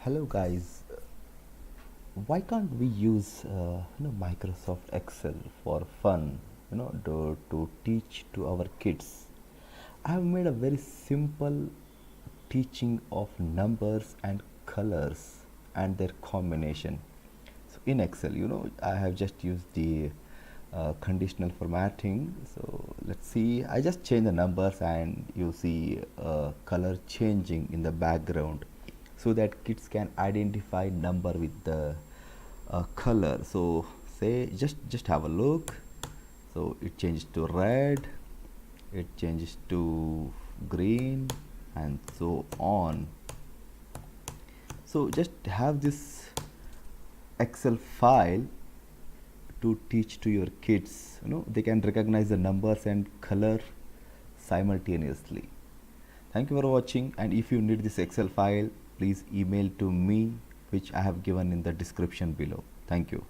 Hello guys, why can't we use Microsoft Excel for fun, to teach to our kids? I have made a very simple teaching of numbers and colors and their combination. So in Excel, I have just used the conditional formatting. So let's see, I just change the numbers and you see color changing in the background so that kids can identify number with the color. So say just have a look. So it changes to red, it changes to green, and so on. So just have this Excel file to teach to your kids. They can recognize the numbers and color simultaneously. Thank you for watching, and if you need this Excel file, please email to me, which I have given in the description below. Thank you.